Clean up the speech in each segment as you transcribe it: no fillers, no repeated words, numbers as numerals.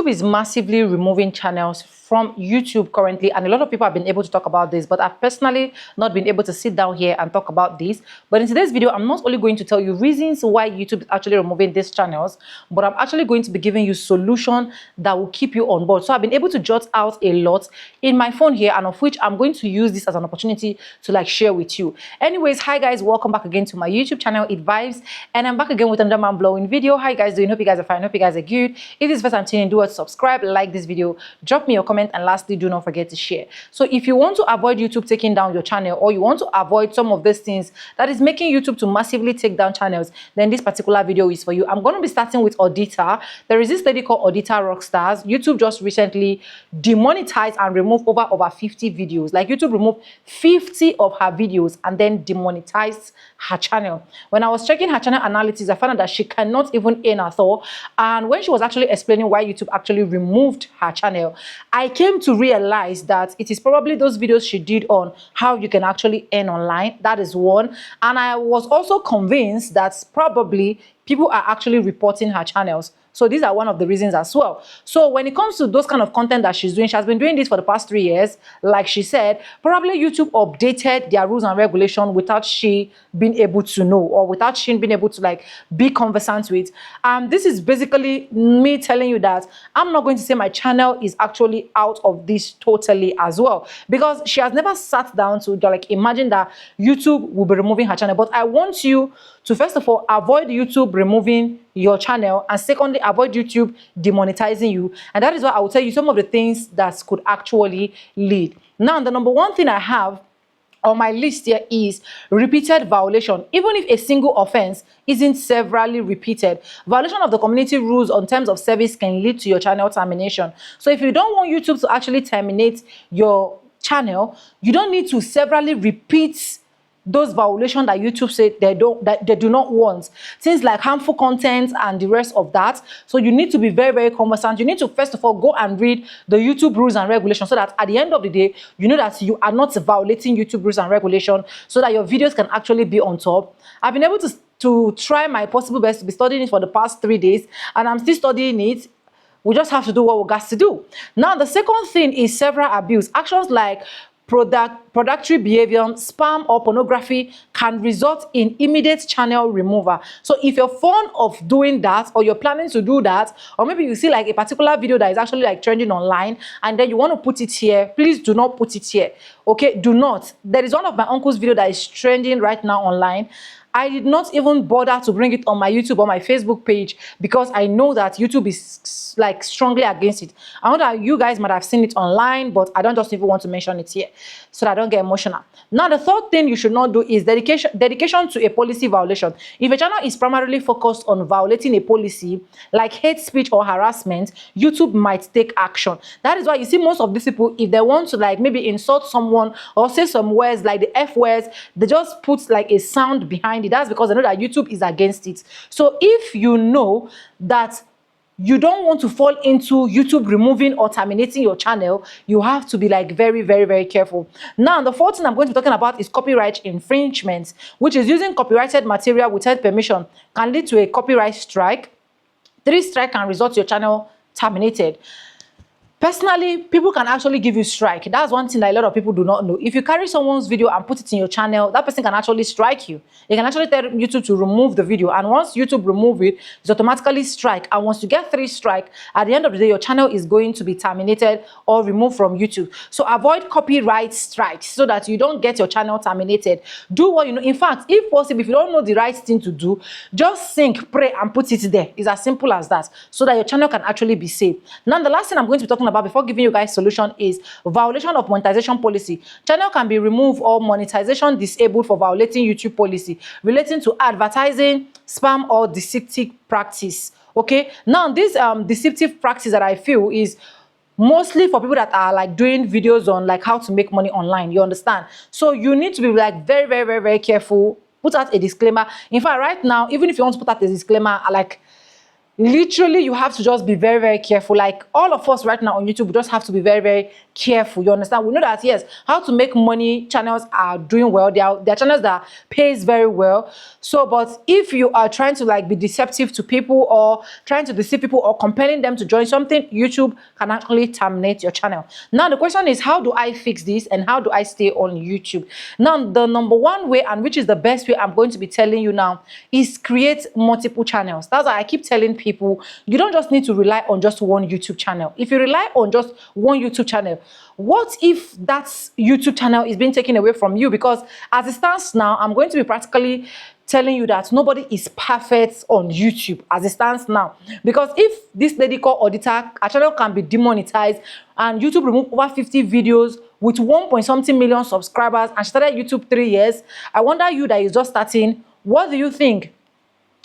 YouTube is massively removing channels from YouTube currently, and a lot of people have been able to talk about this, but I've personally not been able to sit down here and talk about this. But in today's video, I'm not only going to tell you reasons why YouTube is actually removing these channels, but I'm actually going to be giving you solution that will keep you on board. So I've been able to jot out a lot in my phone here, and of which I'm going to use this as an opportunity to like share with you. Anyways, hi guys, welcome back again to my YouTube channel, It Vibes, and I'm back again with another mind blowing video. How you guys doing? Hope you guys are fine. Hope you guys are good. If this is the first time tuning in, do what, subscribe, like this video, drop me your comment, and lastly, do not forget to share. So if you want to avoid YouTube taking down your channel, or you want to avoid some of these things that is making YouTube to massively take down channels, then this particular video is for you. I'm going to be starting with Auditor. There is this lady called Auditor Rockstars. YouTube just recently demonetized and removed over 50 videos. Like, YouTube removed 50 of her videos and then demonetized her channel. When I was checking her channel analytics, I found out that she cannot even earn at all. And when she was actually explaining why YouTube actually removed her channel, I came to realize that it is probably those videos she did on how you can actually earn online. That is one. And I was also convinced that probably people are actually reporting her channels. So these are one of the reasons as well. So when it comes to those kind of content that she's doing, she has been doing this for the past 3 years. Like she said, probably YouTube updated their rules and regulation without she being able to know, or without she being able to like be conversant with. This is basically me telling you that I'm not going to say my channel is actually out of this totally as well, because she has never sat down to like imagine that YouTube will be removing her channel. But I want you to, first of all, avoid YouTube removing your channel, and secondly, avoid YouTube demonetizing you. And that is why I will tell you some of the things that could actually lead. Now, the number one thing I have on my list here is repeated violation. Even if a single offense isn't severally repeated, violation of the community rules on terms of service can lead to your channel termination. So if you don't want YouTube to actually terminate your channel, you don't need to severally repeat those violations that YouTube say they do not want. Things like harmful content and the rest of that. So you need to be very, very conversant. You need to, first of all, go and read the YouTube rules and regulations, so that at the end of the day, you know that you are not violating YouTube rules and regulations, so that your videos can actually be on top. I've been able to try my possible best to be studying it for the past 3 days, and I'm still studying it. We just have to do what we got to do. Now, the second thing is several abuse. Actions like predatory behavior, spam, or pornography can result in immediate channel removal. So if you're fond of doing that, or you're planning to do that, or maybe you see like a particular video that is actually like trending online, and then you want to put it here, please do not put it here. Okay, do not. There is one of my uncle's video that is trending right now online. I did not even bother to bring it on my YouTube or my Facebook page, because I know that YouTube is like strongly against it. I know that you guys might have seen it online, but I don't just even want to mention it here so that I don't get emotional. Now, the third thing you should not do is dedication to a policy violation. If a channel is primarily focused on violating a policy like hate speech or harassment, YouTube might take action. That is why you see most of these people, if they want to like maybe insult someone or say some words like the F words, they just put like a sound behind it. That's because they know that YouTube is against it. So if you know that you don't want to fall into YouTube removing or terminating your channel, you have to be like very, very, very careful. Now, the fourth thing I'm going to be talking about is copyright infringement, which is using copyrighted material without permission can lead to a copyright strike. 3 strikes can result to your channel terminated. Personally, people can actually give you strike. That's one thing that a lot of people do not know. If you carry someone's video and put it in your channel, that person can actually strike you. They can actually tell YouTube to remove the video. And once YouTube remove it, it's automatically strike. And once you get 3 strikes, at the end of the day, your channel is going to be terminated or removed from YouTube. So avoid copyright strikes so that you don't get your channel terminated. Do what you know. In fact, if possible, if you don't know the right thing to do, just think, pray, and put it there. It's as simple as that, so that your channel can actually be safe. Now, the last thing I'm going to be talking about before giving you guys solution is violation of monetization policy. Channel can be removed or monetization disabled for violating YouTube policy relating to advertising, spam, or deceptive practice. Okay, now this deceptive practice that I feel is mostly for people that are like doing videos on like how to make money online. You understand? So you need to be like very, very, very, very careful. Put out a disclaimer. In fact, right now, even if you want to put out a disclaimer, like literally you have to just be very, very careful. Like all of us right now on YouTube, we just have to be very, very careful. You understand? We know that yes, how to make money channels are doing well. They are channels that pays very well. So, but if you are trying to like be deceptive to people or trying to deceive people or compelling them to join something, YouTube can actually terminate your channel. Now the question is, how do I fix this and how do I stay on YouTube? Now the number one way, and which is the best way I'm going to be telling you now, is create multiple channels. That's why I keep telling people, you don't just need to rely on just one YouTube channel. If you rely on just one YouTube channel, what if that YouTube channel is being taken away from you? Because as it stands now, I'm going to be practically telling you that nobody is perfect on YouTube as it stands now. Because if this lady called Auditor, a channel can be demonetized and YouTube remove over 50 videos with 1 point something million subscribers, and she started YouTube 3 years, I wonder, you that is just starting, what do you think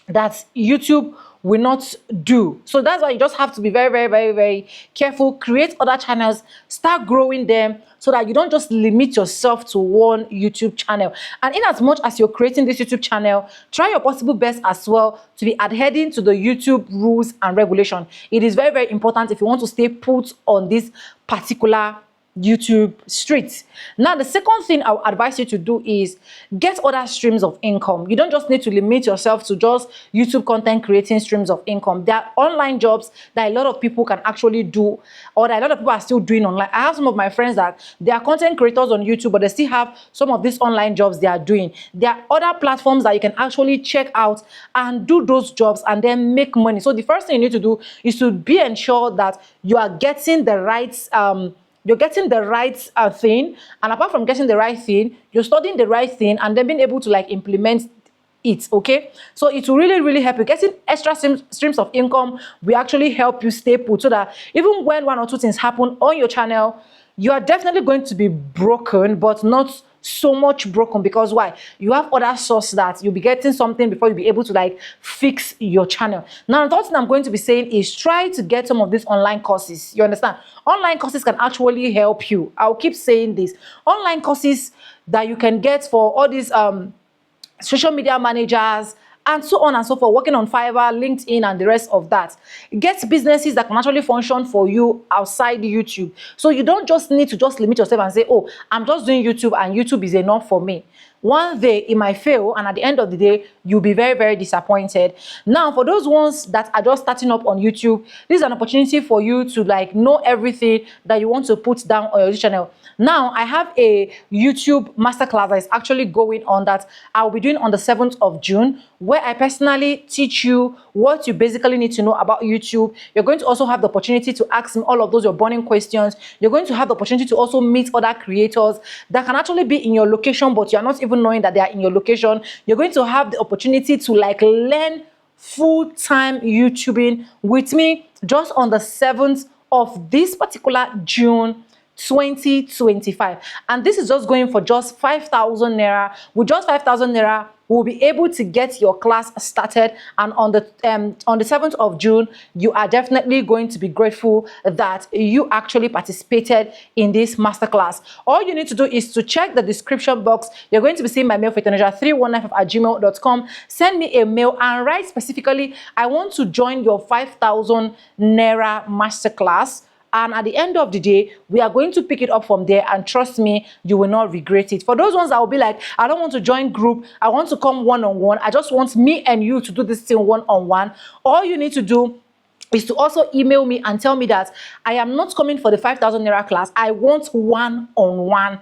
that YouTube will not do? So that's why you just have to be very, very, very, very careful. Create other channels, start growing them, so that you don't just limit yourself to one YouTube channel. And in as much as you're creating this YouTube channel, try your possible best as well to be adhering to the YouTube rules and regulation. It is very, very important if you want to stay put on this particular YouTube streets. Now the second thing I would advise you to do is get other streams of income. You don't just need to limit yourself to just YouTube content creating streams of income. There are online jobs that a lot of people can actually do, or that a lot of people are still doing online. I have some of my friends that they are content creators on YouTube, but they still have some of these online jobs they are doing. There are other platforms that you can actually check out and do those jobs and then make money. So the first thing you need to do is to be ensured that you are getting the right thing, and apart from getting the right thing, you're studying the right thing and then being able to like implement it. Okay, so it will really, really help you. Getting extra streams of income will actually help you stay put, so that even when one or two things happen on your channel, you are definitely going to be broken, but not so much broken. Because why? You have other source that you'll be getting something before you'll be able to like fix your channel. Now the third thing I'm going to be saying is try to get some of these online courses. You understand? Online courses can actually help you. I'll keep saying this. Online courses that you can get for all these social media managers and so on and so forth, working on Fiverr, LinkedIn, and the rest of that. Get businesses that can actually function for you outside YouTube. So you don't just need to just limit yourself and say, oh, I'm just doing YouTube and YouTube is enough for me. One day it might fail, and at the end of the day, you'll be very, very disappointed. Now, for those ones that are just starting up on YouTube, this is an opportunity for you to like know everything that you want to put down on your channel. Now, I have a YouTube masterclass that is actually going on that I'll be doing on the 7th of June, where I personally teach you what you basically need to know about YouTube. You're going to also have the opportunity to ask me all of those your burning questions. You're going to have the opportunity to also meet other creators that can actually be in your location, but you're not even knowing that they are in your location. You're going to have the opportunity to like learn full-time YouTubing with me just on the 7th of this particular June 2025, and this is just going for just 5,000 naira. With just 5,000 naira, we'll be able to get your class started, and on the 7th of June, you are definitely going to be grateful that you actually participated in this masterclass. All you need to do is to check the description box. You're going to be seeing my mail, faithonija3195@gmail.com. Send me a mail and write specifically, I want to join your 5,000 naira masterclass. And at the end of the day, we are going to pick it up from there, and trust me, you will not regret it. For those ones that will be like, I don't want to join group, I want to come one-on-one, I just want me and you to do this thing one-on-one, all you need to do is to also email me and tell me that I am not coming for the 5,000 naira class, I want one-on-one.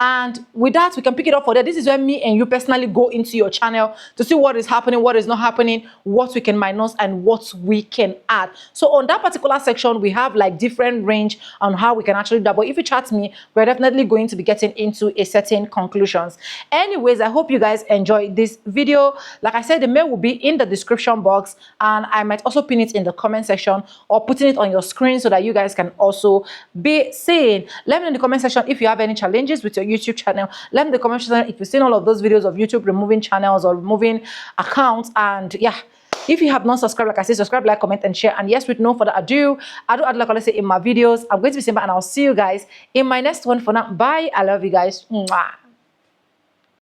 And with that, we can pick it up for there. This is where me and you personally go into your channel to see what is happening, what is not happening, what we can minus, and what we can add. So on that particular section, we have like different range on how we can actually double. If you chat me, we're definitely going to be getting into a certain conclusions. Anyways, I hope you guys enjoyed this video. Like I said, the mail will be in the description box, and I might also pin it in the comment section or putting it on your screen so that you guys can also be seeing. Let me know in the comment section if you have any challenges with your YouTube channel. Let me know in the comment section if you've seen all of those videos of YouTube removing channels or removing accounts. And yeah, if you have not subscribed, like I said, subscribe, like, comment, and share. And yes, with no further ado, I do add like I say in my videos. I'm going to be simple, and I'll see you guys in my next one. For now, bye. I love you guys. Mwah.